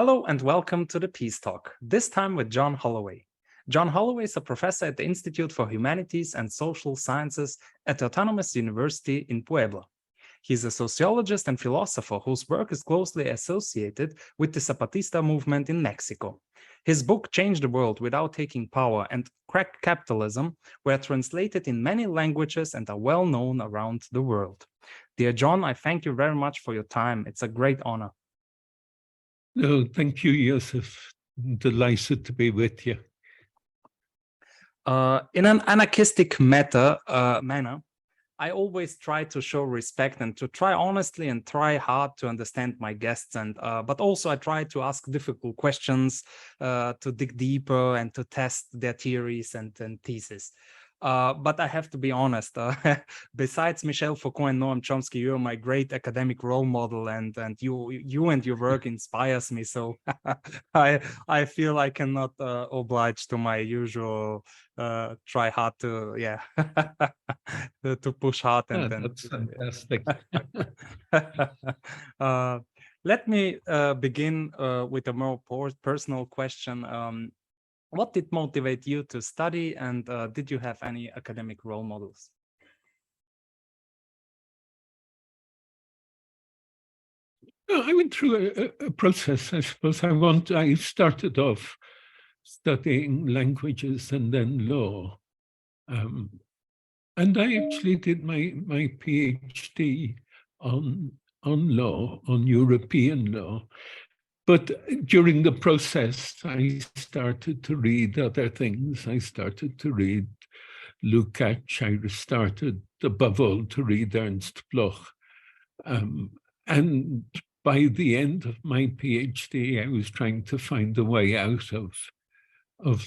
Hello and welcome to the Peace Talk, this time with John Holloway. John Holloway is a professor at the Institute for Humanities and Social Sciences at the Autonomous University in Puebla. He's a sociologist and philosopher whose work is closely associated with the Zapatista movement in Mexico. His book Change the World Without Taking Power and Crack Capitalism were translated in many languages and are well known around the world. Dear John, I thank you very much for your time. It's a great honor. No, thank you, Josef. I'm delighted to be with you. In an anarchistic manner, I always try to show respect and to try honestly and try hard to understand my guests, and but also I try to ask difficult questions, to dig deeper and to test their theories and theses. But I have to be honest, besides Michel Foucault and Noam Chomsky, you're my great academic role model, and you and your work inspires me. So I feel I cannot oblige to my usual try hard to to push hard and that's fantastic. Let me begin with a more personal question. What did motivate you to study, and did you have any academic role models? I went through a process, I suppose. I started off studying languages and then law. And I actually did my PhD on law, on European law. But during the process, I started to read other things. I started to read Lukács. I started, above all, to read Ernst Bloch. And by the end of my PhD, I was trying to find a way out of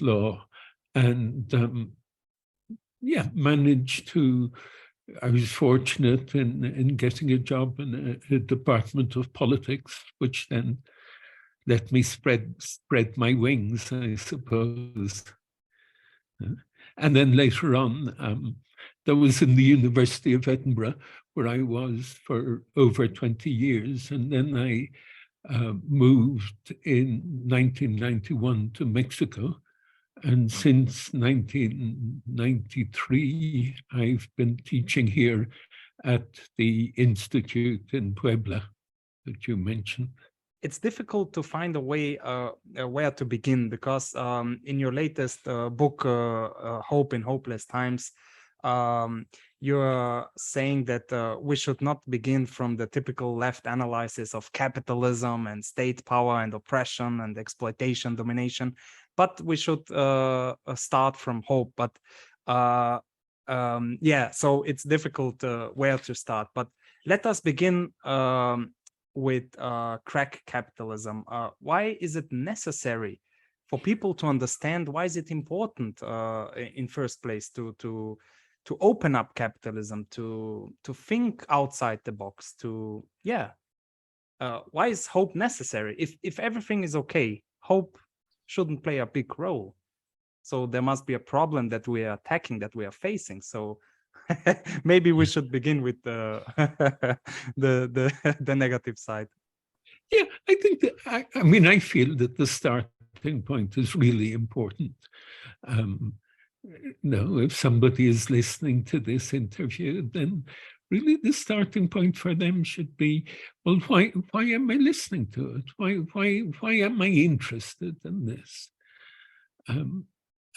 law. And managed to. I was fortunate in getting a job in a department of politics, which then let me spread my wings, I suppose. And then later on, that was in the University of Edinburgh, where I was for over 20 years. And then I moved in 1991 to Mexico. And since 1993, I've been teaching here at the Institute in Puebla that you mentioned. It's difficult to find a way where to begin, because in your latest book, Hope in Hopeless Times, you're saying that we should not begin from the typical left analysis of capitalism and state power and oppression and exploitation, domination, but we should start from hope. But so it's difficult where to start. But let us begin with crack capitalism. Why is it necessary for people to understand? Why is it important in first place to open up capitalism, to think outside the box, why is hope necessary? If everything is okay, hope shouldn't play a big role. So there must be a problem that we are attacking, that we are facing. So maybe we should begin with the negative side. Yeah, I think that I feel that the starting point is really important. If somebody is listening to this interview, then really the starting point for them should be, well, why am I listening to it? Why am I interested in this?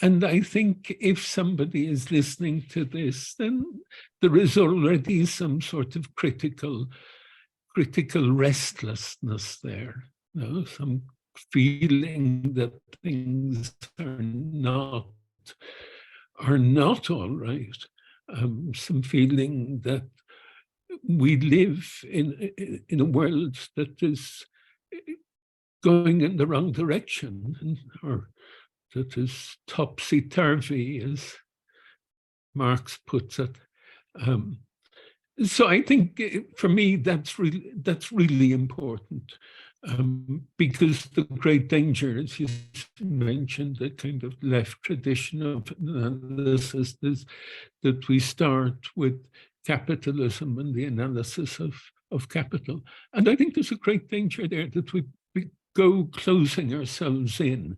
And I think if somebody is listening to this, then there is already some sort of critical restlessness there. Some feeling that things are not all right. Some feeling that we live in a world that is going in the wrong direction, or that is topsy-turvy, as Marx puts it. So I think for me that's really important, because the great danger, as you mentioned, the kind of left tradition of analysis, is that we start with capitalism and the analysis of capital. And I think there's a great danger there that we go closing ourselves in,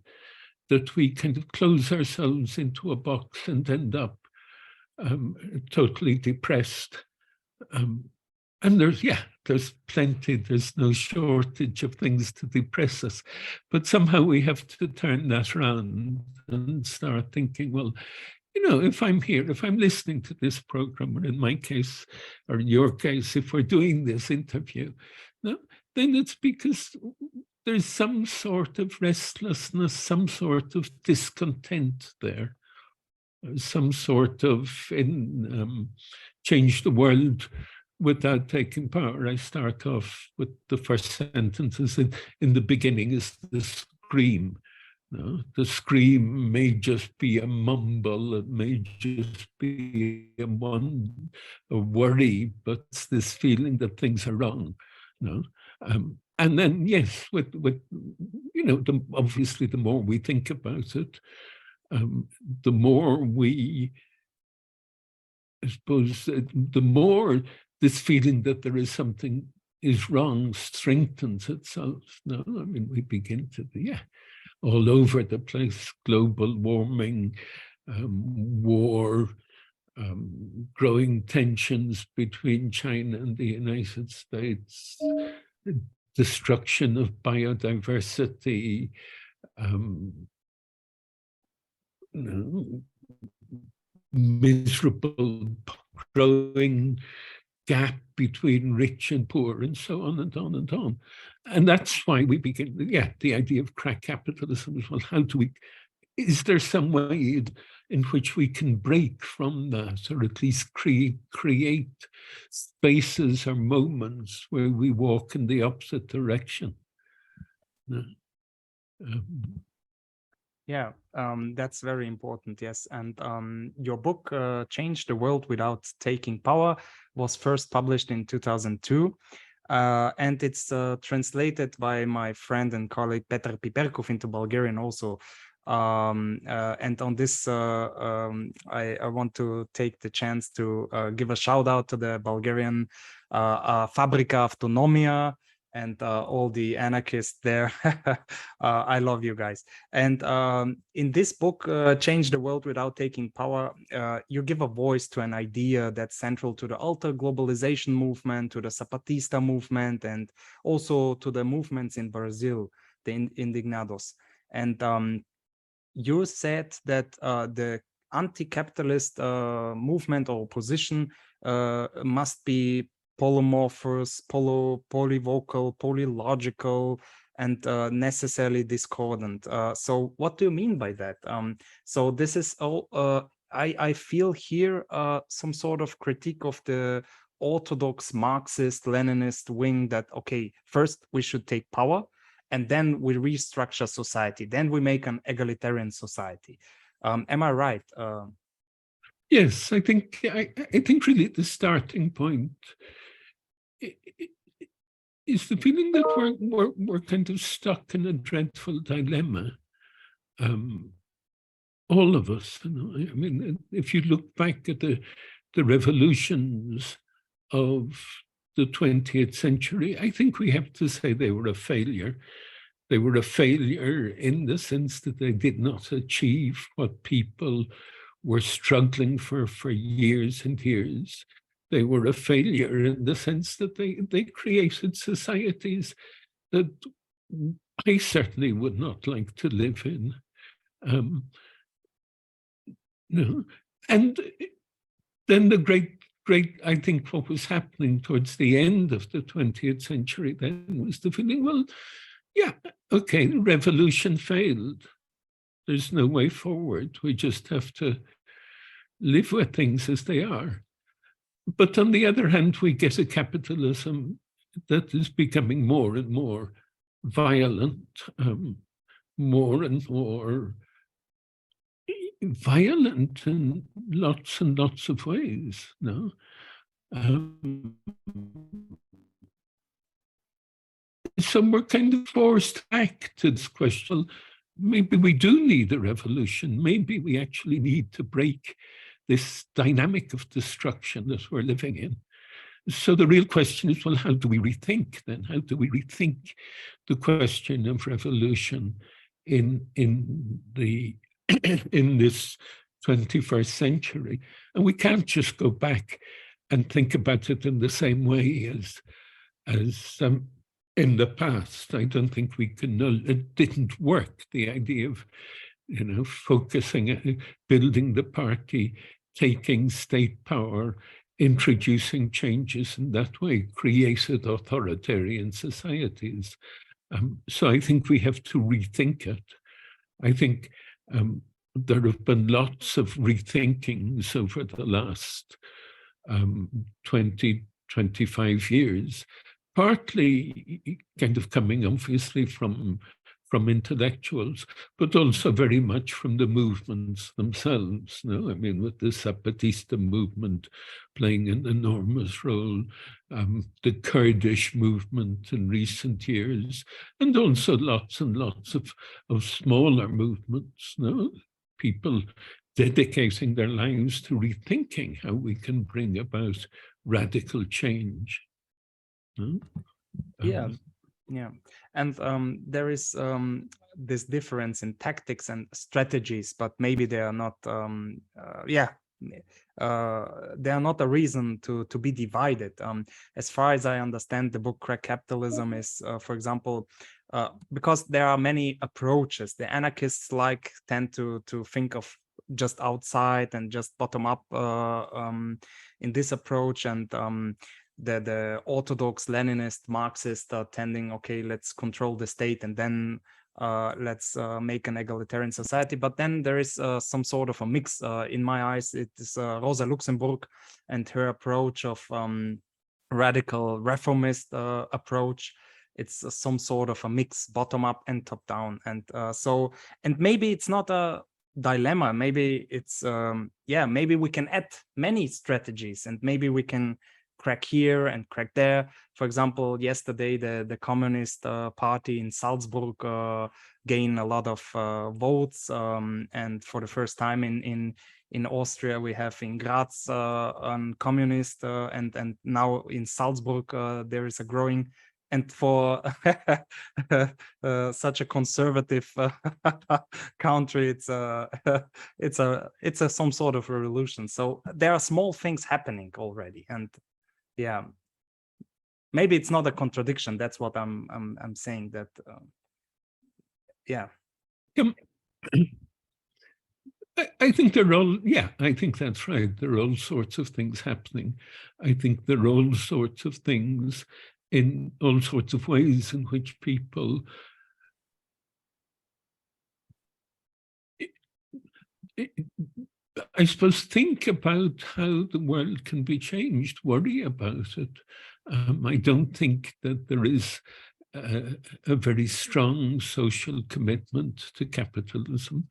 that we kind of close ourselves into a box and end up totally depressed. And there's plenty, there's no shortage of things to depress us. But somehow we have to turn that around and start thinking, well, you know, if I'm here, if I'm listening to this program, or in my case, or in your case, if we're doing this interview, no, then it's because there's some sort of restlessness, some sort of discontent there, some sort of change the world without taking power. I start off with the first sentences in the beginning is the scream. No, the scream may just be a mumble, it may just be a worry, but it's this feeling that things are wrong. No, and then yes, with you know, obviously the more we think about it, the more we, I suppose, the more this feeling that there is something is wrong strengthens itself. No, I mean, we begin to, all over the place, global warming, war, growing tensions between China and the United States, destruction of biodiversity, miserable growing gap between rich and poor, and so on and on and on. And that's why we begin, the idea of crack capitalism as well. How do we, is there some way in which we can break from that, or at least create spaces or moments where we walk in the opposite direction? That's very important, yes. And your book, Change the World Without Taking Power, was first published in 2002. And it's translated by my friend and colleague Petr Piperkov into Bulgarian also. And on this, I want to take the chance to give a shout out to the Bulgarian Fabrika Autonomia and all the anarchists there. I love you guys. And in this book, Change the World Without Taking Power, you give a voice to an idea that's central to the alter globalization movement, to the Zapatista movement, and also to the movements in Brazil, the Indignados. And you said that the anti-capitalist movement or position must be polymorphous, polyvocal, polylogical, and necessarily discordant. So what do you mean by that? So this is all, I feel here some sort of critique of the orthodox Marxist, Leninist wing that, okay, first we should take power, and then we restructure society. Then we make an egalitarian society. Am I right? Yes, I think really the starting point is the feeling that we're kind of stuck in a dreadful dilemma. All of us, you know, I mean, if you look back at the revolutions of the 20th century, I think we have to say they were a failure. They were a failure in the sense that they did not achieve what people were struggling for years and years. They were a failure in the sense that they created societies that I certainly would not like to live in. No. And then the great, I think what was happening towards the end of the 20th century then was the feeling, well, yeah, okay, the revolution failed. There's no way forward. We just have to live with things as they are. But on the other hand, we get a capitalism that is becoming more and more violent, more and more violent in lots and lots of ways. No? So we're kind of forced back to this question. Maybe we do need a revolution. Maybe we actually need to break this dynamic of destruction that we're living in. So the real question is, well, how do we rethink then? How do we rethink the question of revolution in the in this 21st century? And we can't just go back and think about it in the same way as in the past. I don't think we can. It didn't work. The idea of, focusing, building the party, taking state power, introducing changes in that way, created authoritarian societies. So I think we have to rethink it. I think there have been lots of rethinkings over the last 20, 25 years, partly kind of coming obviously from intellectuals, but also very much from the movements themselves. No, I mean, with the Zapatista movement playing an enormous role, the Kurdish movement in recent years, and also lots and lots of smaller movements. No, people dedicating their lives to rethinking how we can bring about radical change. No? Yeah, and there is this difference in tactics and strategies, but maybe they are not. They are not a reason to be divided. As far as I understand, the book "Crack Capitalism" is, for example, because there are many approaches. The anarchists tend to think of just outside and just bottom up in this approach, and the orthodox Leninist Marxist are tending, okay, let's control the state and then let's make an egalitarian society. But then there is some sort of a mix. In my eyes, it is Rosa Luxemburg and her approach of radical reformist approach. It's some sort of a mix, bottom up and top down. And and maybe it's not a dilemma. Maybe it's maybe we can add many strategies, and maybe we can crack here and crack there. For example, yesterday the Communist Party in Salzburg gained a lot of votes, and for the first time in Austria we have in Graz a communist, and now in Salzburg there is a growing. And for such a conservative country, it's some sort of revolution. So there are small things happening already, and yeah, maybe it's not a contradiction. That's what I'm saying. That I think they're all. Yeah, I think that's right. There are all sorts of things happening. I think there are all sorts of things in all sorts of ways in which people I suppose think about how the world can be changed, worry about it. I don't think that there is a very strong social commitment to capitalism.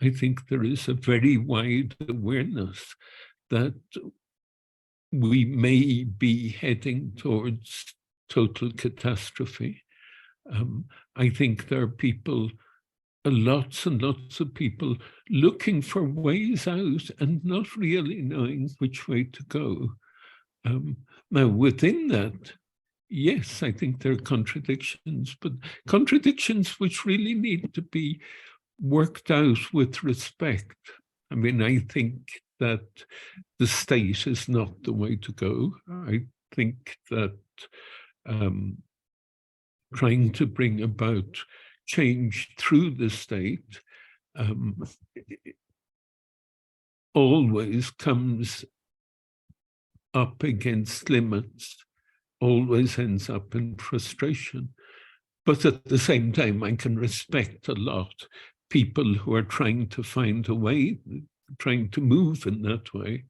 I think there is a very wide awareness that we may be heading towards total catastrophe. I think there are people, lots and lots of people looking for ways out and not really knowing which way to go. Now, within that, yes, I think there are contradictions, but contradictions which really need to be worked out with respect. I mean, I think that the state is not the way to go. I think that trying to bring about change through the state always comes up against limits, always ends up in frustration. But at the same time, I can respect a lot people who are trying to find a way, trying to move in that way.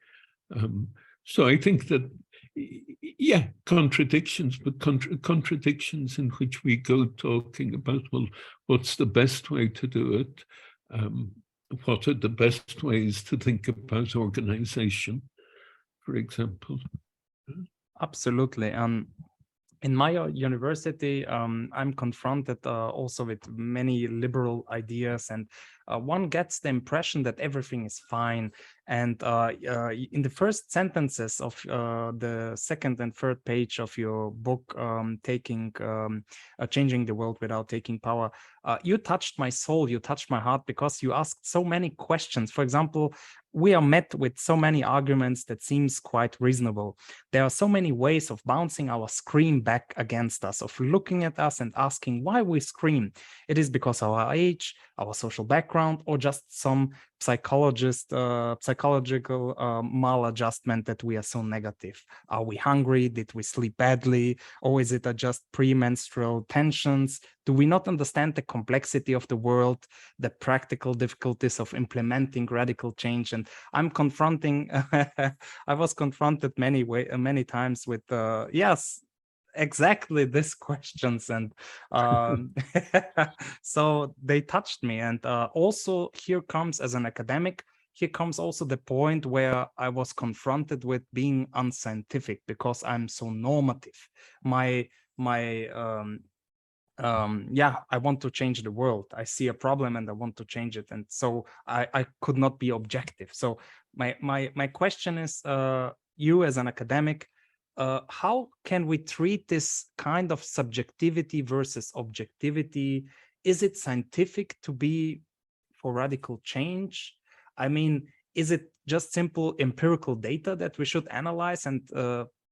So I think that, yeah, contradictions, but contradictions in which we go talking about, well, what's the best way to do it? What are the best ways to think about organization, for example? Absolutely. In my university, I'm confronted also with many liberal ideas, and one gets the impression that everything is fine And in the first sentences of the second and third page of your book, Changing the World Without Taking Power, you touched my soul, you touched my heart, because you asked so many questions. For example, we are met with so many arguments that seems quite reasonable. There are so many ways of bouncing our scream back against us, of looking at us and asking why we scream. It is because of our age, our social background, or just some psychological maladjustment that we are so negative. Are we hungry? Did we sleep badly? Or is it just premenstrual tensions? Do we not understand the complexity of the world, the practical difficulties of implementing radical change? And I'm confronting, I was confronted many times with, yes, exactly these questions. And so they touched me. And also here comes, as an academic, here comes also the point where I was confronted with being unscientific, because I'm so normative. Yeah, I want to change the world. I see a problem and I want to change it. And so I could not be objective. So my question is, you as an academic, how can we treat this kind of subjectivity versus objectivity? Is it scientific to be for radical change? I mean, is it just simple empirical data that we should analyze and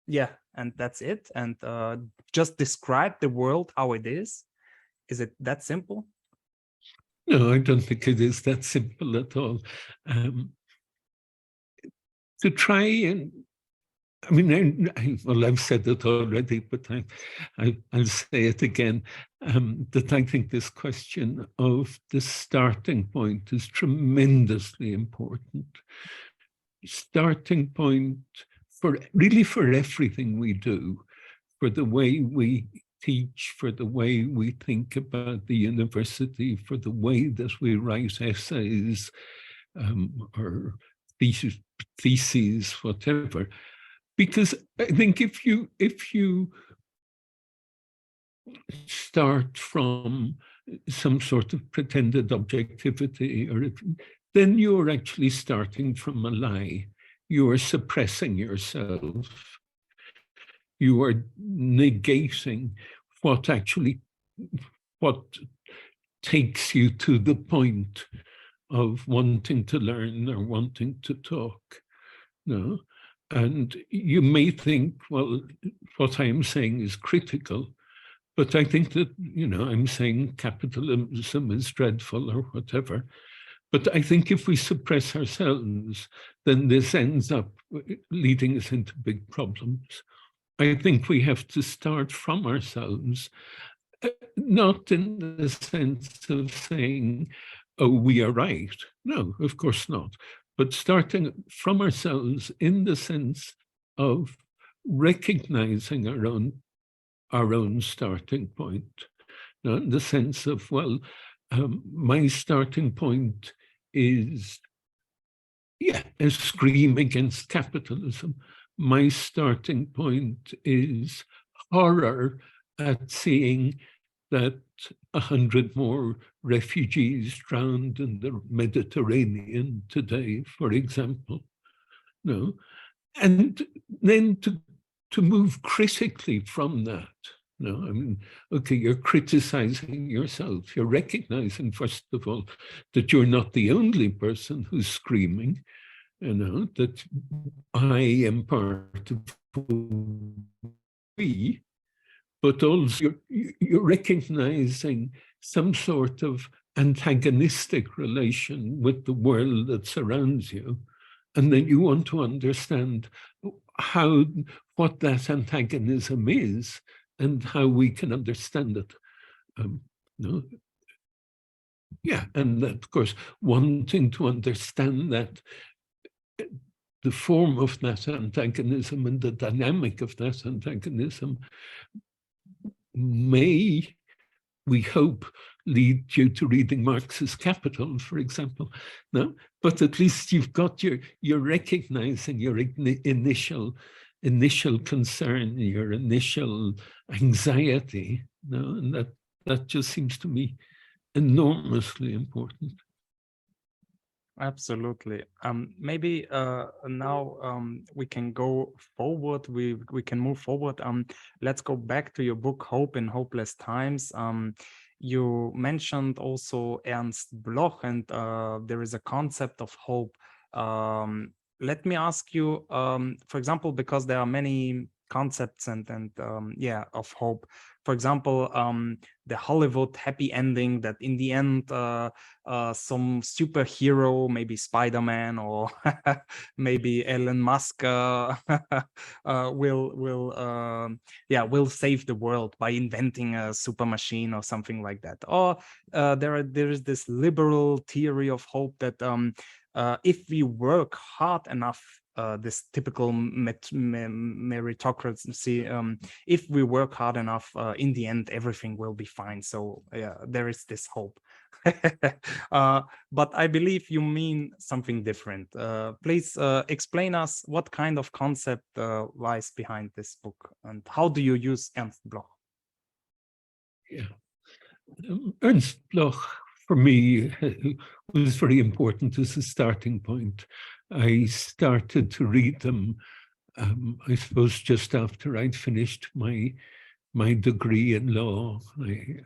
yeah, and that's it? And just describe the world how it is? Is it that simple? No, I don't think it is that simple at all. To try and, I mean, well, I've said it already, but I'll say it again, that I think this question of the starting point is tremendously important. Starting point for everything we do, for the way we teach, for the way we think about the university, for the way that we write essays or theses, whatever. Because I think if you start from some sort of pretended objectivity, then you're actually starting from a lie. You are suppressing yourself. You are negating what takes you to the point of wanting to learn or wanting to talk. No? And you may think, well, what I'm saying is critical, but I think that, I'm saying capitalism is dreadful or whatever. But I think if we suppress ourselves, then this ends up leading us into big problems. I think we have to start from ourselves, not in the sense of saying, oh, we are right. No, of course not. But starting from ourselves in the sense of recognizing our own starting point, in the sense of, well, my starting point is, a scream against capitalism. My starting point is horror at seeing that 100 more refugees drowned in the Mediterranean today, for example. No, and then to move critically from that. No, I mean, okay, you're criticizing yourself. You're recognizing, first of all, that you're not the only person who's screaming, that I am part of we, but also you're recognizing some sort of antagonistic relation with the world that surrounds you. And then you want to understand what that antagonism is and how we can understand it. And that, of course, wanting to understand that the form of that antagonism and the dynamic of that antagonism may, we hope, lead you to reading Marx's Capital, for example. No, but at least you're recognizing your initial concern, your initial anxiety. No, and that just seems to me enormously important. Absolutely. Maybe now we can go forward. We can move forward. Let's go back to your book, Hope in Hopeless Times. You mentioned also Ernst Bloch, and there is a concept of hope. Let me ask you, for example, because there are many concepts and yeah, of hope. For example, the Hollywood happy ending that in the end some superhero, maybe Spider-Man or maybe Elon Musk, will save the world by inventing a super machine or something like that. Or there is this liberal theory of hope that if we work hard enough, this typical meritocracy, if we work hard enough, in the end, everything will be fine. So yeah, there is this hope. But I believe you mean something different. Please explain us what kind of concept lies behind this book, and how do you use Ernst Bloch? Yeah, Ernst Bloch, for me, was very important as a starting point. I started to read them, I suppose, just after I'd finished my degree in law. I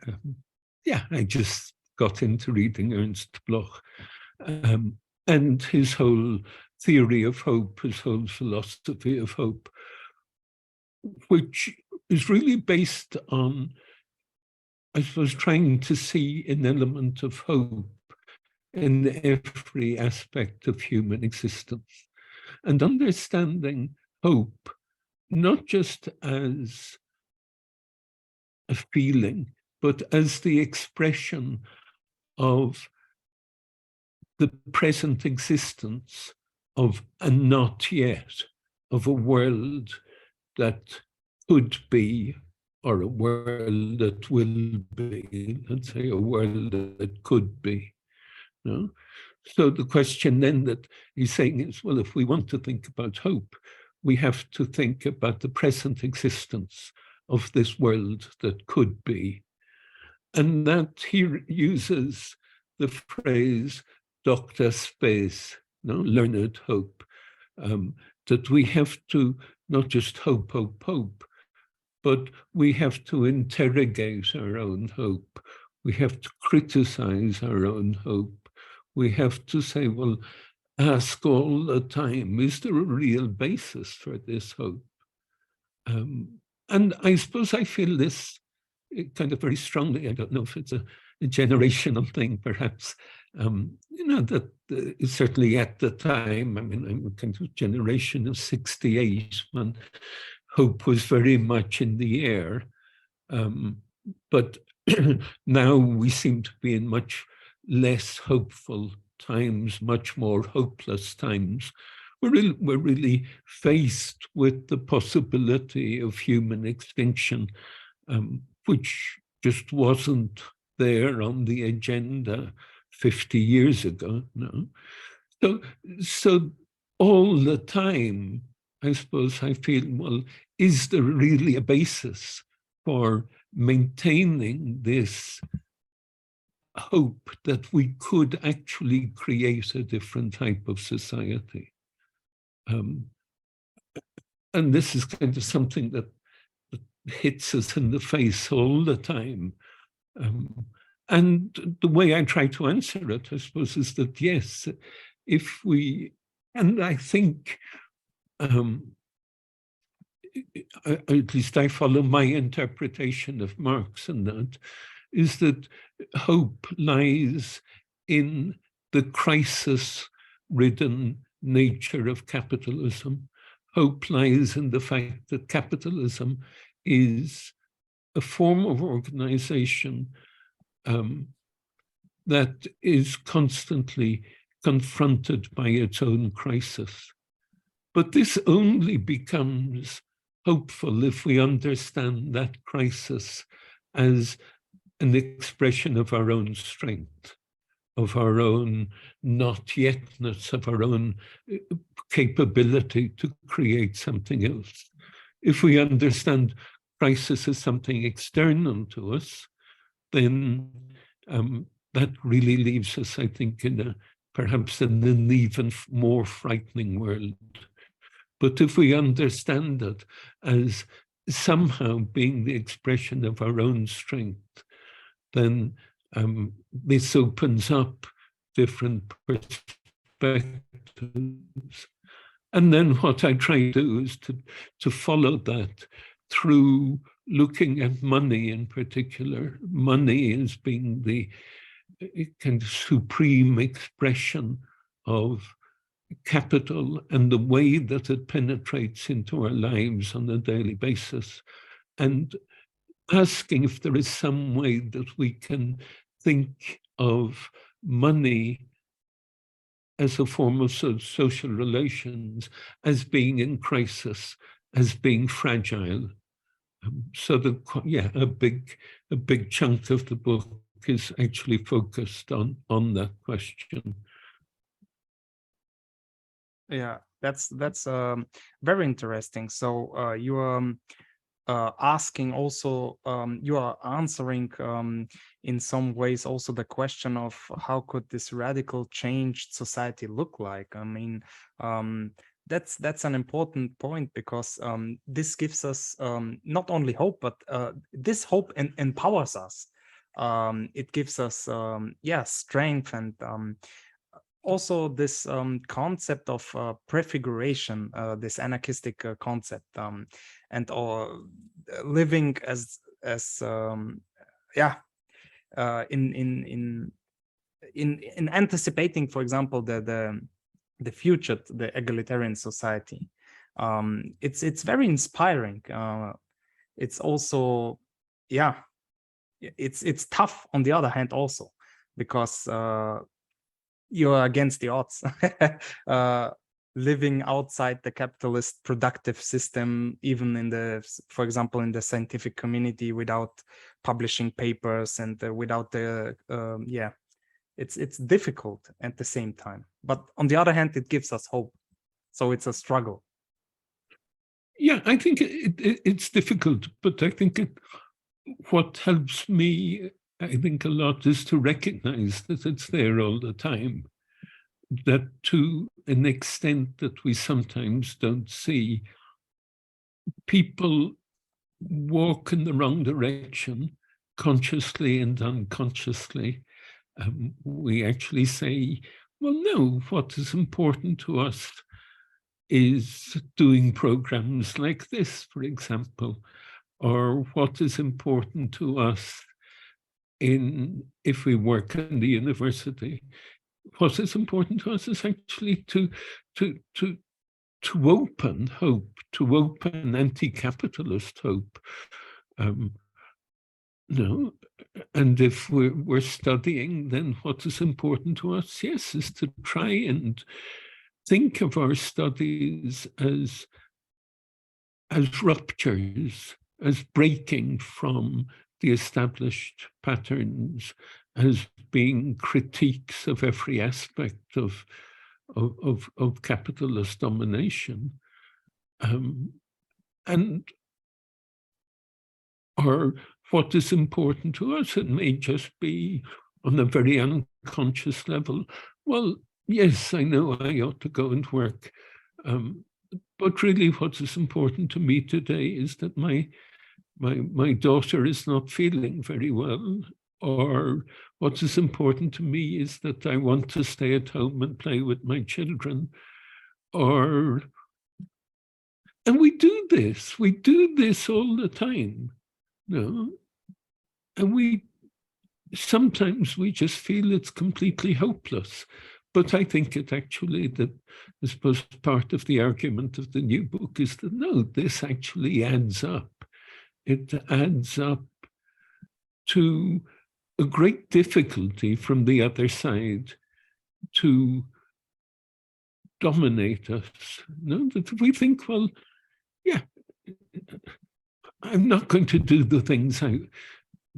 just got into reading Ernst Bloch, and his whole theory of hope, his whole philosophy of hope, which is really based on, I suppose, trying to see an element of hope in every aspect of human existence, and understanding hope not just as a feeling, but as the expression of the present existence of a not yet, of a world that could be, or a world that will be, let's say a world that could be. No? So the question then that he's saying is, well, if we want to think about hope, we have to think about the present existence of this world that could be. And that he uses the phrase Dr. Space, no, learned hope, that we have to not just hope, but we have to interrogate our own hope. We have to criticize our own hope. We have to say, well, ask all the time, is there a real basis for this hope? And I suppose I feel this kind of very strongly. I don't know if it's a generational thing, perhaps. That certainly at the time, I mean, I'm a kind of generation of 68 when hope was very much in the air. But now we seem to be in much less hopeful times, much more hopeless times. We're really faced with the possibility of human extinction, which just wasn't there on the agenda 50 years ago. No? So all the time, I suppose I feel, well, is there really a basis for maintaining this hope that we could actually create a different type of society? And this is kind of something that hits us in the face all the time. And the way I try to answer it, I suppose, is that yes, if we, and I think, at least I follow my interpretation of Marx in that, is that hope lies in the crisis-ridden nature of capitalism. Hope lies in the fact that capitalism is a form of organization that is constantly confronted by its own crisis. But this only becomes hopeful if we understand that crisis as an expression of our own strength, of our own not yetness, of our own capability to create something else. If we understand crisis as something external to us, then that really leaves us, I think, in a perhaps in an even more frightening world. But if we understand it as somehow being the expression of our own strength, then this opens up different perspectives. And then what I try to do is to follow that through looking at money in particular. Money as being the kind of supreme expression of capital and the way that it penetrates into our lives on a daily basis, and asking if there is some way that we can think of money as a form of social relations as being in crisis, as being fragile. So a big chunk of the book is actually focused on that question. Yeah, that's very interesting. So you are asking also, you are answering in some ways also the question of how could this radical changed society look like? I mean, that's an important point, because this gives us not only hope, but this hope empowers us. It gives us strength, and also this concept of prefiguration, this anarchistic concept, and living as in anticipating, for example, the future, the egalitarian society. It's very inspiring. It's also, it's tough on the other hand also, because you're against the odds. Living outside the capitalist productive system, even in for example, in the scientific community, without publishing papers and without the it's difficult at the same time. But on the other hand, it gives us hope. So it's a struggle. Yeah, I think it's difficult, but I think what helps me, I think, a lot is to recognize that it's there all the time, that to an extent that we sometimes don't see, people walk in the wrong direction, consciously and unconsciously. We actually say, well, no, what is important to us is doing programs like this, for example, or what is important to us if we work in the university. What is important to us is actually to open hope, to open anti-capitalist hope. No, and if we're studying, then what is important to us, yes, is to try and think of our studies as ruptures, as breaking from the established patterns, as being critiques of every aspect of capitalist domination, or what is important to us. It may just be on a very unconscious level. Well, yes, I know I ought to go and work, but really what is important to me today is that my daughter is not feeling very well, or what is important to me is that I want to stay at home and play with my children, and we do this all the time, no? And sometimes we just feel it's completely hopeless. But I think it actually, that I suppose part of the argument of the new book is that no, this actually adds up. It adds up to a great difficulty from the other side to dominate us. No, that we think, well, yeah, I'm not going to do the things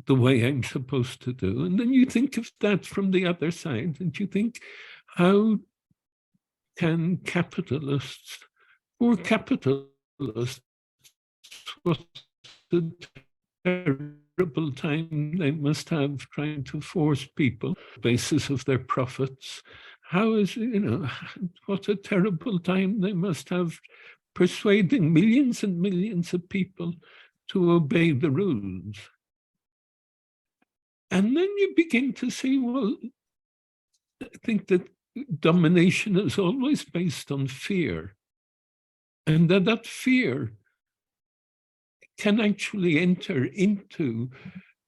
the way I'm supposed to do. And then you think of that from the other side, and you think, how can capitalists, or capitalists, what a terrible time they must have trying to force people, on the basis of their profits, how is, what a terrible time they must have persuading millions and millions of people to obey the rules. And then you begin to see, well, I think that domination is always based on fear. And that fear can actually enter into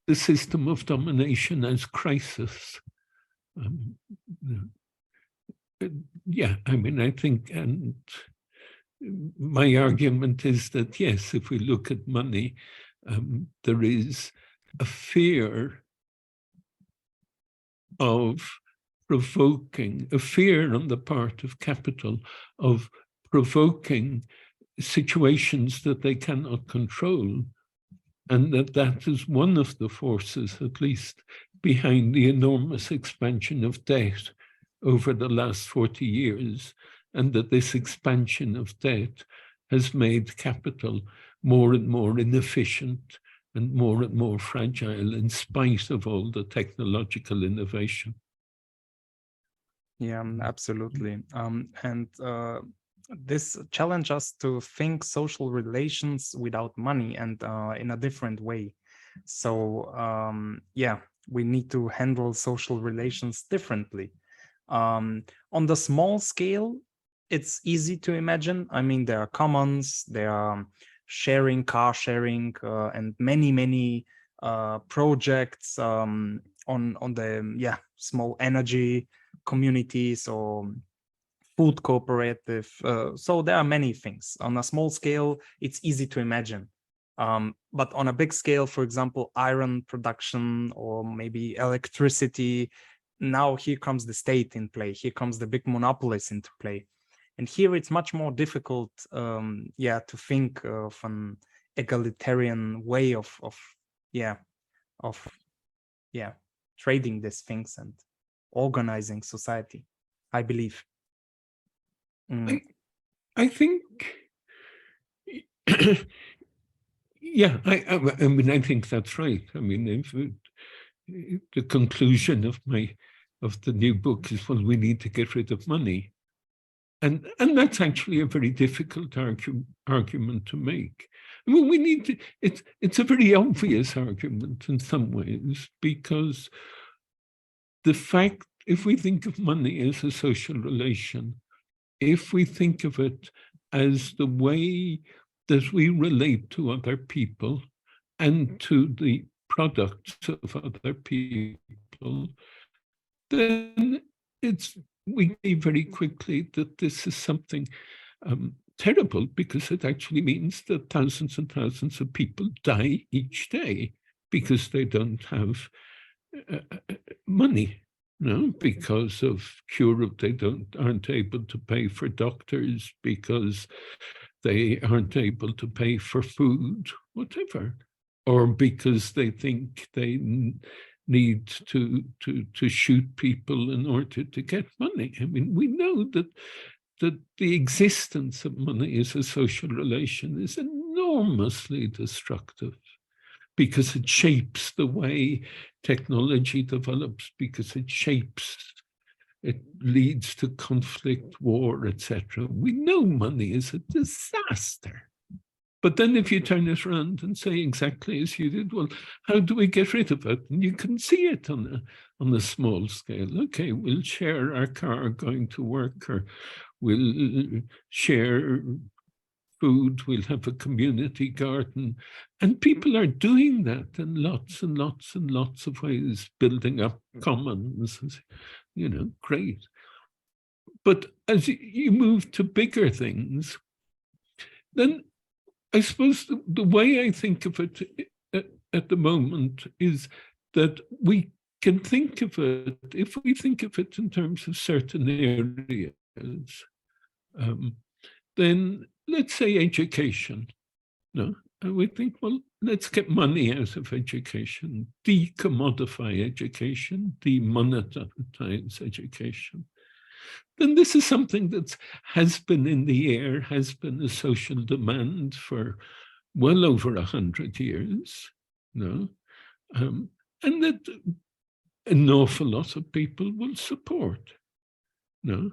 the system of domination as crisis. Yeah, I mean, I think, and my argument is that, yes, if we look at money, there is a fear of provoking, a fear on the part of capital of provoking situations that they cannot control, and that is one of the forces, at least, behind the enormous expansion of debt over the last 40 years, and that this expansion of debt has made capital more and more inefficient and more fragile in spite of all the technological innovation. Yeah, absolutely. This challenges us to think social relations without money and in a different way. So yeah, we need to handle social relations differently. On the small scale, it's easy to imagine. I mean, there are commons, there are sharing, car sharing, and many projects on the small energy communities or food cooperative. So there are many things. On a small scale, it's easy to imagine. But on a big scale, for example, iron production or maybe electricity, now here comes the state in play. Here comes the big monopolies into play. And here it's much more difficult, to think of an egalitarian way of trading these things and organizing society, I believe. I think, yeah, I mean, I think that's right. I mean, if the conclusion of the new book is, well, we need to get rid of money. And that's actually a very difficult argument to make. I mean, we need to, it's a very obvious argument in some ways, because the fact, if we think of money as a social relation, if we think of it as the way that we relate to other people and to the products of other people, then we see very quickly that this is something terrible, because it actually means that thousands and thousands of people die each day because they don't have money. No, because of they aren't able to pay for doctors, because they aren't able to pay for food, whatever, or because they think they need to shoot people in order to get money. I mean, we know that the existence of money as a social relation is enormously destructive, because it shapes the way technology develops, because it leads to conflict, war, etc. We know money is a disaster. But then if you turn it around and say exactly as you did, well, how do we get rid of it? And you can see it on a small scale. Okay, we'll share our car going to work, or we'll share food, we'll have a community garden. And people are doing that in lots and lots and lots of ways, building up commons, great. But as you move to bigger things, then I suppose the way I think of it at the moment is that we can think of it, if we think of it in terms of certain areas, then let's say education, no? And we think, well, let's get money out of education, decommodify education, demonetize education. Then this is something that has been in the air, has been a social demand for well over 100 years, no? And that an awful lot of people will support. No?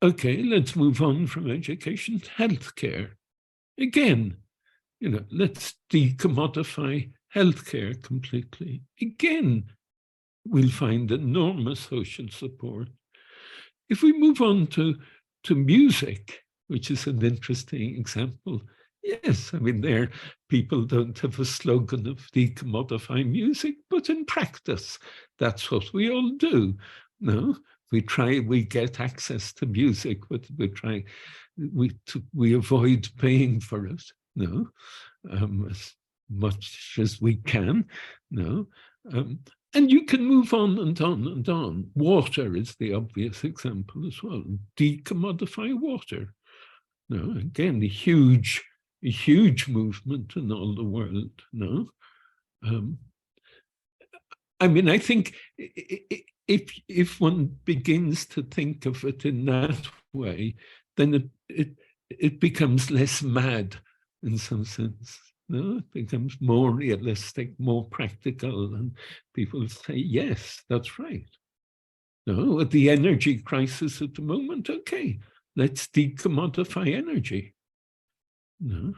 Okay, let's move on from education to healthcare. Again, let's decommodify healthcare completely. Again, we'll find enormous social support. If we move on to music, which is an interesting example, yes, I mean, there people don't have a slogan of decommodify music, but in practice, that's what we all do. No, we get access to music, but we avoid paying for it. No, as much as we can. No. And you can move on and on and on. Water is the obvious example as well. Decommodify water. No, again, a huge movement in all the world. No, I mean, I think if one begins to think of it in that way, then it becomes less mad in some sense. No, it becomes more realistic, more practical, and people say, yes, that's right. No, with the energy crisis at the moment, okay, let's decommodify energy. No.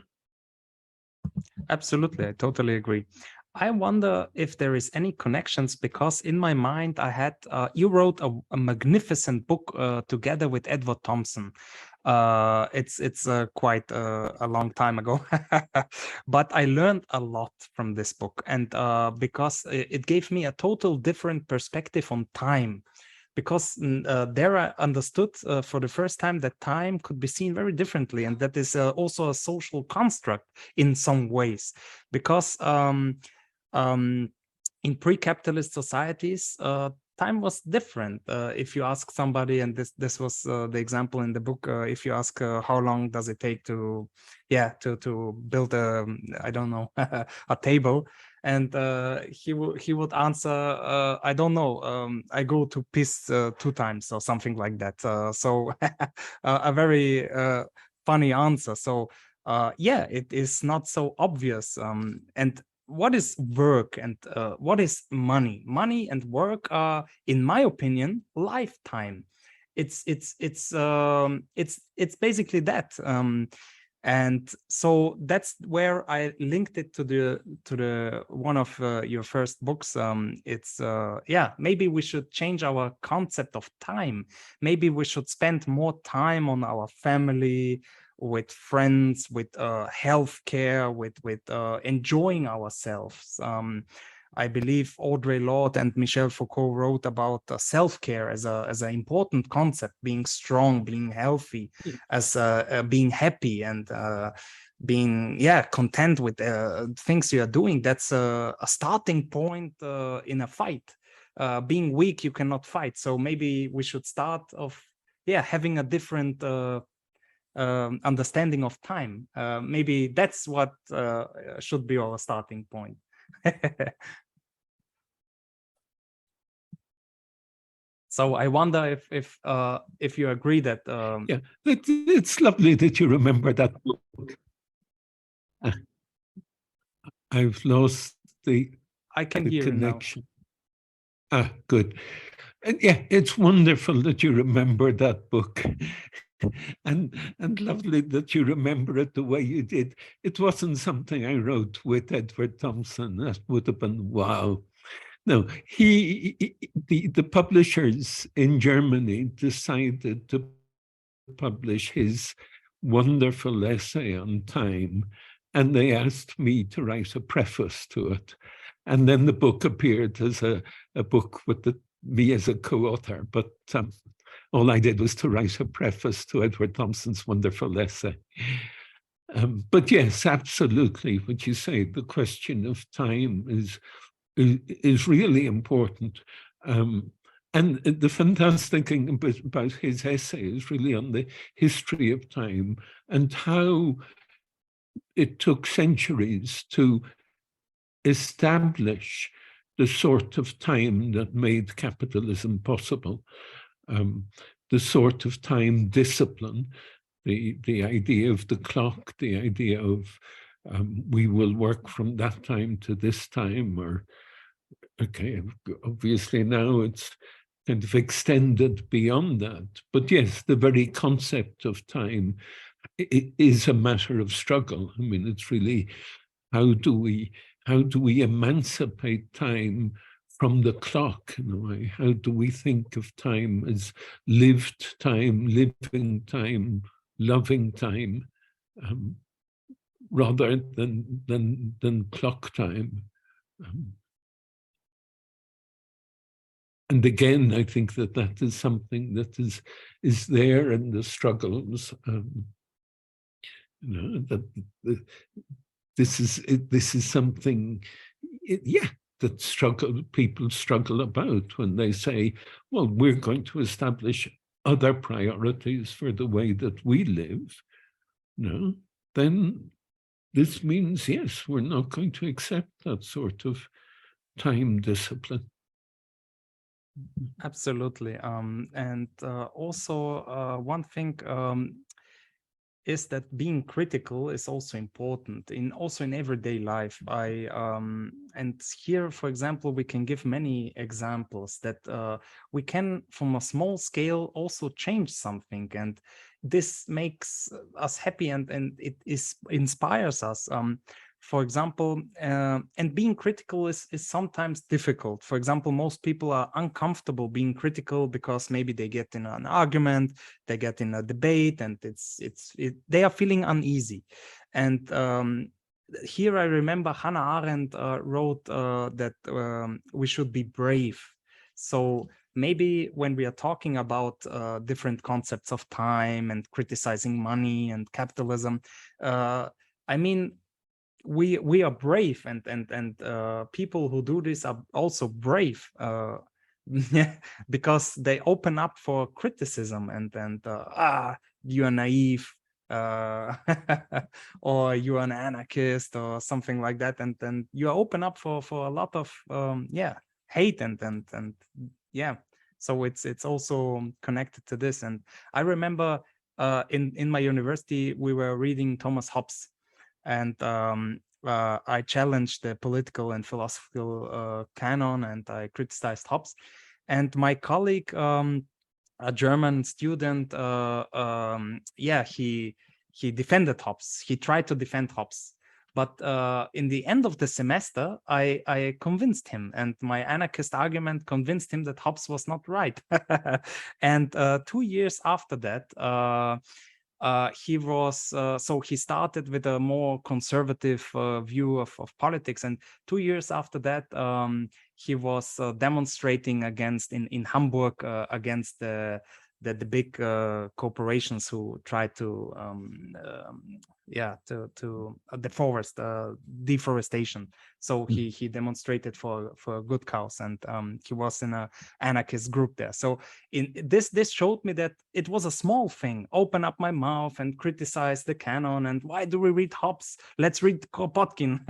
Absolutely, I totally agree. I wonder if there is any connections, because in my mind I had, you wrote a magnificent book together with Edward Thompson. It's quite a long time ago, but I learned a lot from this book, and because it gave me a total different perspective on time. Because there I understood for the first time that time could be seen very differently, and that is also a social construct in some ways. Because in pre-capitalist societies, time was different. If you ask somebody, and this was the example in the book, if you ask how long does it take to build a, I don't know, a table, and he would answer, I don't know, I go to piss 2 times or something like that. So a very funny answer. So yeah, it is not so obvious. And what is work and what is money? Money and work are, in my opinion, lifetime. It's basically that. And so that's where I linked it to the one of your first books. It's yeah, maybe we should change our concept of time. Maybe we should spend more time on our family, with friends, with healthcare, with enjoying ourselves. I believe Audre Lorde and Michel Foucault wrote about self-care as an important concept, being strong, being healthy, as being happy, and being content with things you are doing. That's a starting point in a fight. Being weak, you cannot fight. So maybe we should start of having a different understanding of time. Maybe that's what should be our starting point. So I wonder if you agree that yeah, it's lovely that you remember that book. I've lost the I can hear connection. Ah, good. And yeah, it's wonderful that you remember that book. And lovely that you remember it the way you did. It wasn't something I wrote with Edward Thompson. That would have been wow. No, the publishers in Germany decided to publish his wonderful essay on time, and they asked me to write a preface to it. And then the book appeared as a book with me as a co-author, but all I did was to write a preface to Edward Thompson's wonderful essay. But yes, absolutely, what you say, the question of time is really important. And the fantastic thing about his essay is really on the history of time and how it took centuries to establish the sort of time that made capitalism possible. The sort of time discipline, the idea of the clock, the idea of we will work from that time to this time, or okay, obviously now it's kind of extended beyond that. But yes, the very concept of time is a matter of struggle. I mean, it's really how do we emancipate time from the clock in a way? How do we think of time as lived time, living time, loving time, rather than clock time? And again, I think that is something that is there in the struggles. That this is something, that people struggle about when they say, well, we're going to establish other priorities for the way that we live. Then this means, yes, we're not going to accept that sort of time discipline. Absolutely. And also one thing is that being critical is also important also in everyday life. And here, for example, we can give many examples that we can, from a small scale, also change something, and this makes us happy and it inspires us. For example, and being critical is sometimes difficult. For example, most people are uncomfortable being critical because maybe they get in an argument, they get in a debate, and they are feeling uneasy. And here I remember Hannah Arendt wrote that we should be brave. So maybe when we are talking about different concepts of time and criticizing money and capitalism, I mean, we are brave, and people who do this are also brave, because they open up for criticism and you are naive, or you are an anarchist or something like that, and then you are open up for a lot of hate and so it's also connected to this. And I remember in my university we were reading Thomas Hobbes, and I challenged the political and philosophical canon, and I criticized Hobbes. And my colleague, a German student, he defended Hobbes. He tried to defend Hobbes. But in the end of the semester, I convinced him, and my anarchist argument convinced him that Hobbes was not right. And 2 years after that, he was so he started with a more conservative view of politics, and 2 years after that he was demonstrating against in Hamburg against the big corporations who tried to deforestation. So he demonstrated for a good cause, and he was in an anarchist group there. So in this showed me that it was a small thing. Open up my mouth and criticize the canon, and why do we read Hobbes? Let's read Kropotkin.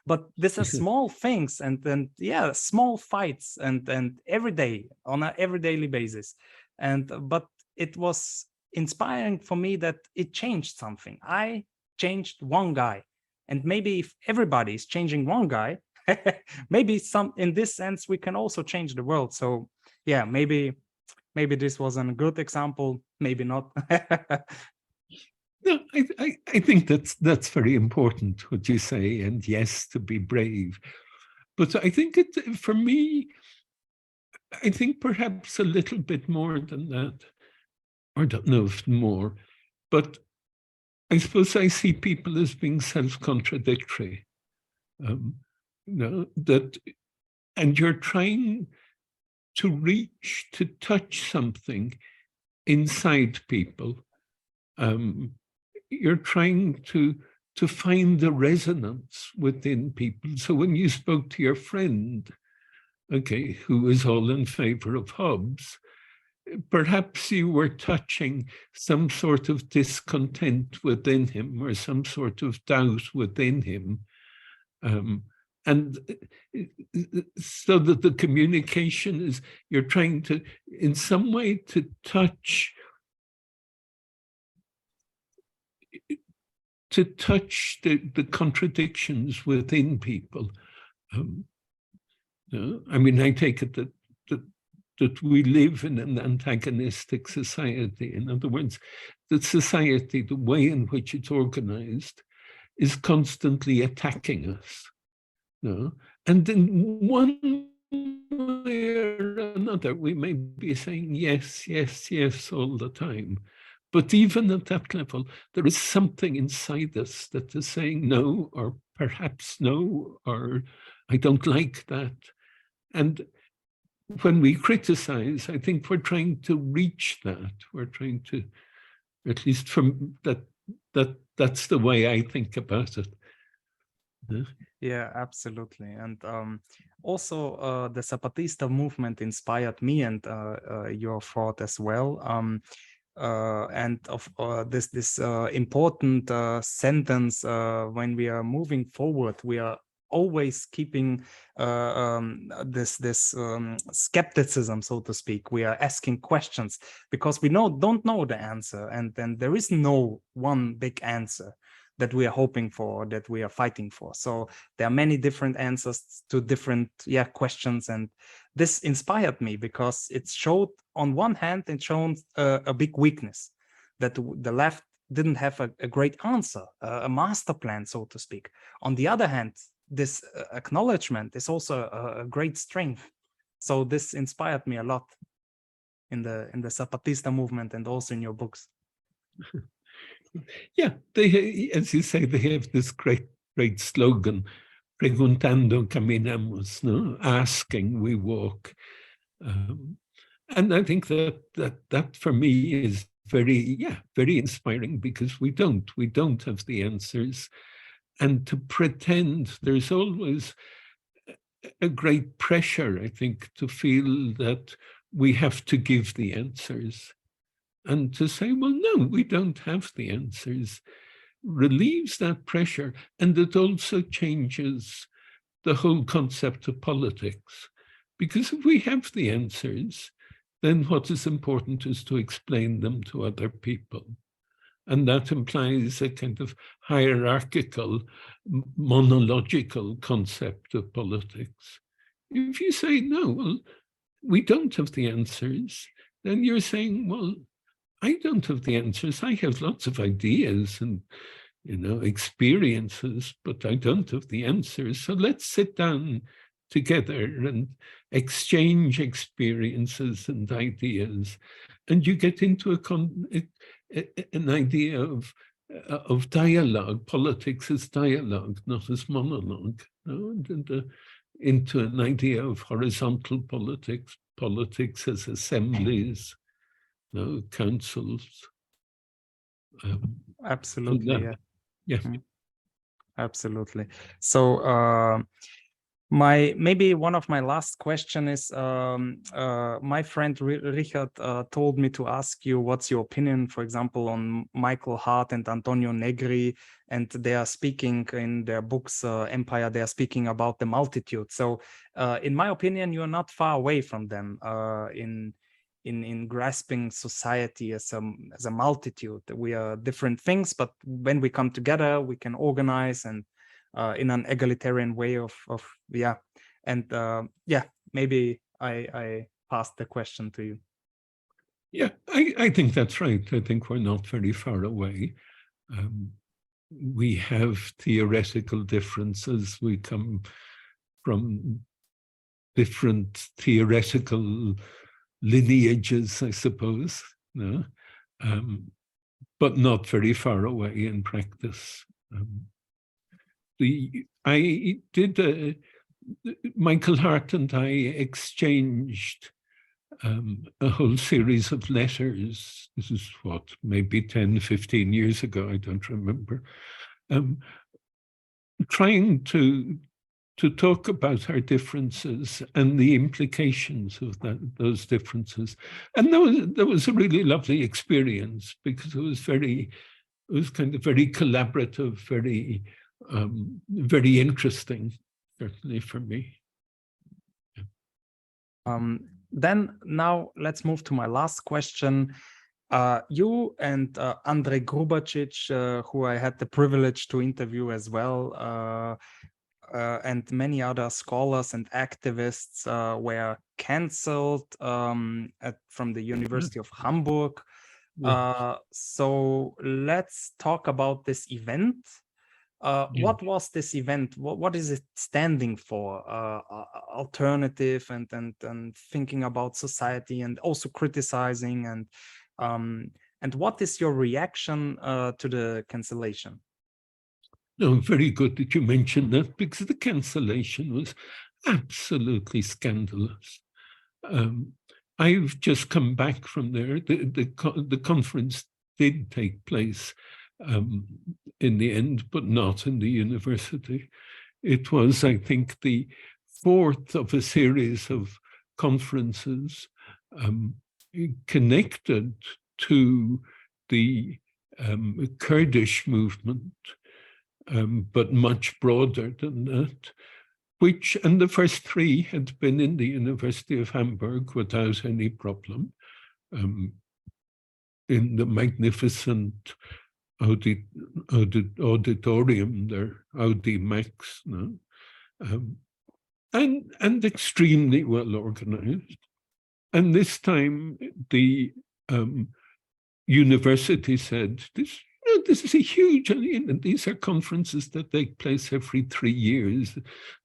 But these are small things, and then small fights, and every day on an everyday basis. And but it was inspiring for me that it changed something. I changed one guy, and maybe if everybody is changing one guy, maybe in this sense we can also change the world. So yeah, maybe this wasn't a good example, maybe not. No, I think that's very important what you say, and yes, to be brave. But I think for me, I think perhaps a little bit more than that. I don't know if more, but I suppose I see people as being self-contradictory. And you're trying to reach, to touch something inside people. You're trying to find the resonance within people. So when you spoke to your friend, who was all in favor of Hobbes, perhaps you were touching some sort of discontent within him or some sort of doubt within him. And so that the communication is, you're trying to, in some way, to touch the contradictions within people. I mean, I take it that that we live in an antagonistic society. In other words, that society, the way in which it's organized, is constantly attacking us. No? And in one way or another, we may be saying yes, yes, yes all the time. But even at that level, there is something inside us that is saying no, or perhaps no, or I don't like that. And when we criticize, I think we're trying to reach that. We're trying to, at least from that's the way I think about it. Yeah, absolutely. And also the Zapatista movement inspired me and your thought as well. And of this important sentence, when we are moving forward, we are always keeping this skepticism, so to speak. We are asking questions because we don't know the answer, and then there is no one big answer that we are hoping for, that we are fighting for. So there are many different answers to different questions, and this inspired me because it showed, on one hand, it showed a big weakness, that the left didn't have a great answer, a master plan, so to speak. On the other hand, this acknowledgement is also a great strength. So this inspired me a lot in the Zapatista movement and also in your books. Yeah, they, as you say, they have this great slogan, Preguntando, caminamos, no? Asking, we walk. And I think that for me is very inspiring, because we don't have the answers. And to pretend, there's always a great pressure, I think, to feel that we have to give the answers. And to say, well, no, we don't have the answers, relieves that pressure. And it also changes the whole concept of politics. Because if we have the answers, then what is important is to explain them to other people. And that implies a kind of hierarchical, monological concept of politics. If you say, no, well, we don't have the answers, then you're saying, well, I don't have the answers. I have lots of ideas and, experiences, but I don't have the answers. So let's sit down together and exchange experiences and ideas. And you get into an idea of dialogue. Politics as dialogue, not as monologue. And into an idea of horizontal politics, politics as assemblies, councils. Absolutely, yeah. Absolutely. So maybe one of my last question is, my friend Richard told me to ask you what's your opinion, for example, on Michael Hart and Antonio Negri, and they are speaking in their books Empire, they are speaking about the multitude. So in my opinion, you are not far away from them in grasping society as a multitude. We are different things, but when we come together, we can organize and in an egalitarian way maybe I passed the question to you. Yeah, I think that's right. I think we're not very far away. We have theoretical differences. We come from different theoretical lineages, I suppose, but not very far away in practice. Michael Hart and I exchanged a whole series of letters. This is what, maybe 10, 15 years ago, I don't remember, trying to talk about our differences and the implications of those differences. And that was a really lovely experience, because it was kind of very collaborative, very interesting, certainly for me. Then now let's move to my last question. You and Andrej Grubačić, who I had the privilege to interview as well, and many other scholars and activists were cancelled from the University of Hamburg. So let's talk about this event. What was this event? What is it standing for? Alternative and thinking about society and also criticizing, and what is your reaction to the cancellation? No, very good that you mentioned that, because the cancellation was absolutely scandalous. I've just come back from there. The conference did take place in the end, but not in the university. It was, I think, the fourth of a series of conferences connected to the Kurdish movement, but much broader than that, and the first three had been in the University of Hamburg without any problem, in the magnificent auditorium there, Audi Max, no? And extremely well organized. And this time the university said, this is a huge, and these are conferences that take place every 3 years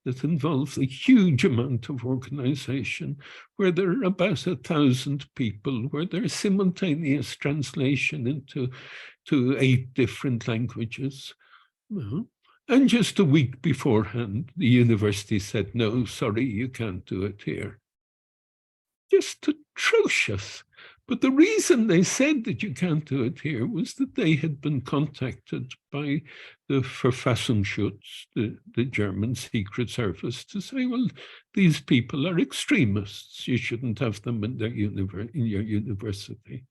that involves a huge amount of organization, where there are about 1,000 people, where there's simultaneous translation into 8 different languages. And just a week beforehand, the university said, no, sorry, you can't do it here. Just atrocious. But the reason they said that you can't do it here was that they had been contacted by the Verfassungsschutz, the German secret service, to say, well, these people are extremists. You shouldn't have them in your university.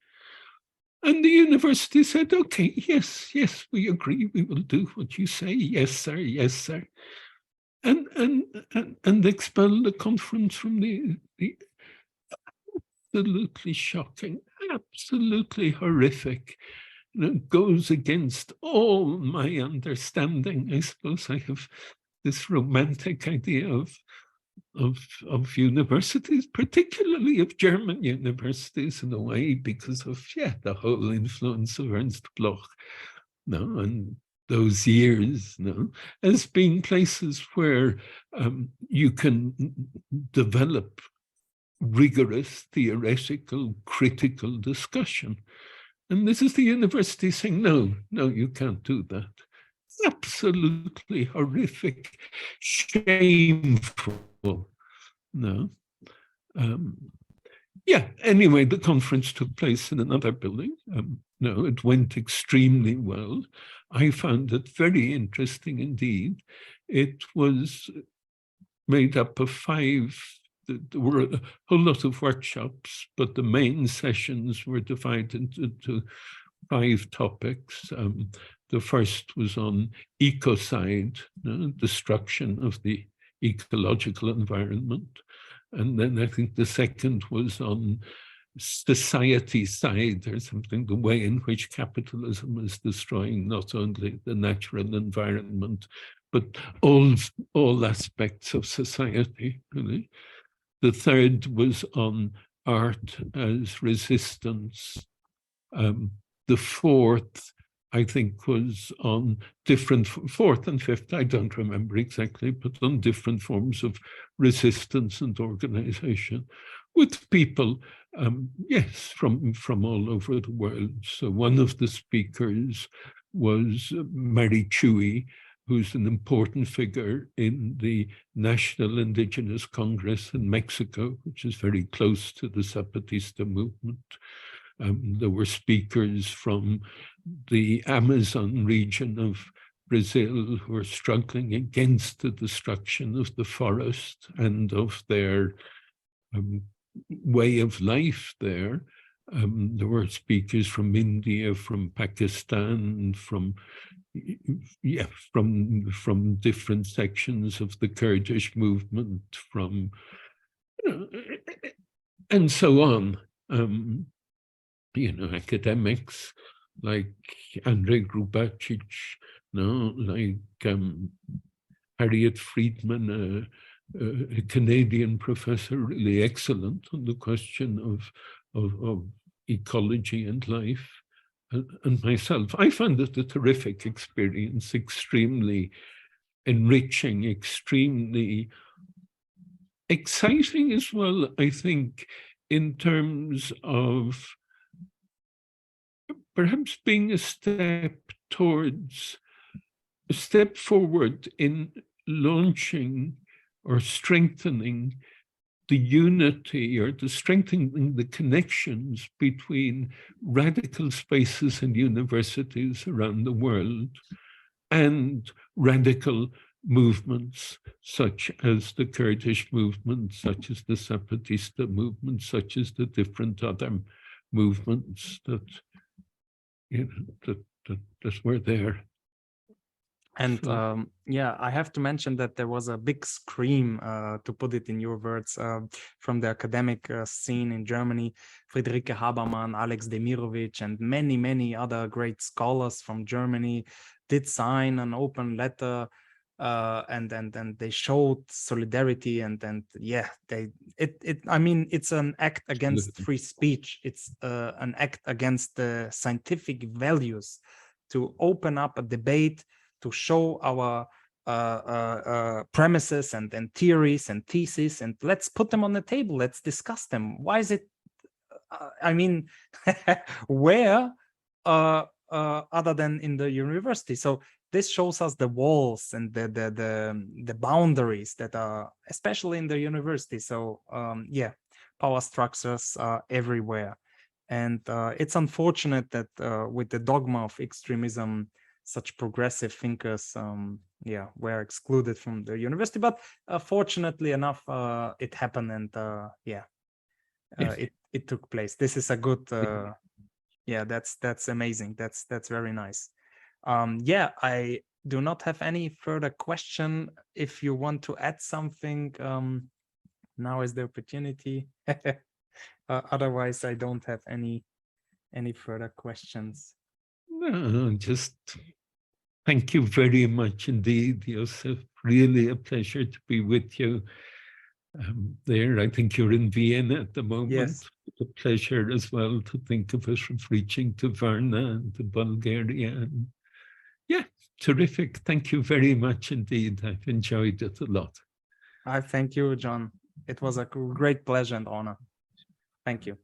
And the university said, okay, yes, we agree. We will do what you say. Yes, sir. Yes, sir. And expel the conference from the absolutely shocking, absolutely horrific. It goes against all my understanding. I suppose I have this romantic idea of universities, particularly of German universities in a way, because of the whole influence of Ernst Bloch, and those years, as being places where you can develop rigorous, theoretical, critical discussion. And this is the university saying, no, you can't do that. Absolutely horrific, shameful. Anyway, the conference took place in another building. It went extremely well. I found it very interesting indeed. It was made up of 5. There were a whole lot of workshops, but the main sessions were divided into 5 topics. The first was on ecocide, destruction of the ecological environment. And then I think the second was on society side, or something, the way in which capitalism is destroying not only the natural environment, but all aspects of society, really. The third was on art as resistance. The fourth, I think, was on fourth and fifth, I don't remember exactly, but on different forms of resistance and organization with people, from all over the world. So one of the speakers was Mary Chewy, who's an important figure in the National Indigenous Congress in Mexico, which is very close to the Zapatista movement. There were speakers from the Amazon region of Brazil who are struggling against the destruction of the forest and of their way of life there. There were speakers from India, from Pakistan, from different sections of the Kurdish movement, from and so on. Academics like Andrei Grubacic, like Harriet Friedman, a Canadian professor, really excellent on the question of ecology and life, and myself. I found it a terrific experience, extremely enriching, extremely exciting as well, I think, in terms of perhaps being a step forward in launching or strengthening the unity or strengthening the connections between radical spaces and universities around the world and radical movements such as the Kurdish movement, such as the Zapatista movement, such as the different other movements that, you know, that were there. And So, yeah, I have to mention that there was a big scream, to put it in your words, from the academic scene in Germany. Friederike Habermann, Alex Demirovic, and many, many other great scholars from Germany did sign an open letter, and they showed solidarity, and yeah, I mean, it's an act against free speech. It's an act against the scientific values to open up a debate, to show our premises and theories and theses, and let's put them on the table. Let's discuss them. Why is it? I mean, where other than in the university? So this shows us the walls and the boundaries that are, especially in the university. So yeah, power structures are everywhere, and it's unfortunate that with the dogma of extremism, such progressive thinkers, yeah, were excluded from the university. But fortunately enough, it happened, and yeah, it took place. This is a good, yeah, that's amazing. That's very nice. Yeah, I do not have any further question. If you want to add something, now is the opportunity. Otherwise, I don't have any further questions. no, just thank you very much indeed, Josef. Really a pleasure to be with you there. I think you're in Vienna at the moment. Yes. It's a pleasure as well to think of us reaching to Varna and to Bulgaria. And yeah, terrific. Thank you very much indeed. I've enjoyed it a lot. I thank you, John. It was a great pleasure and honor. Thank you.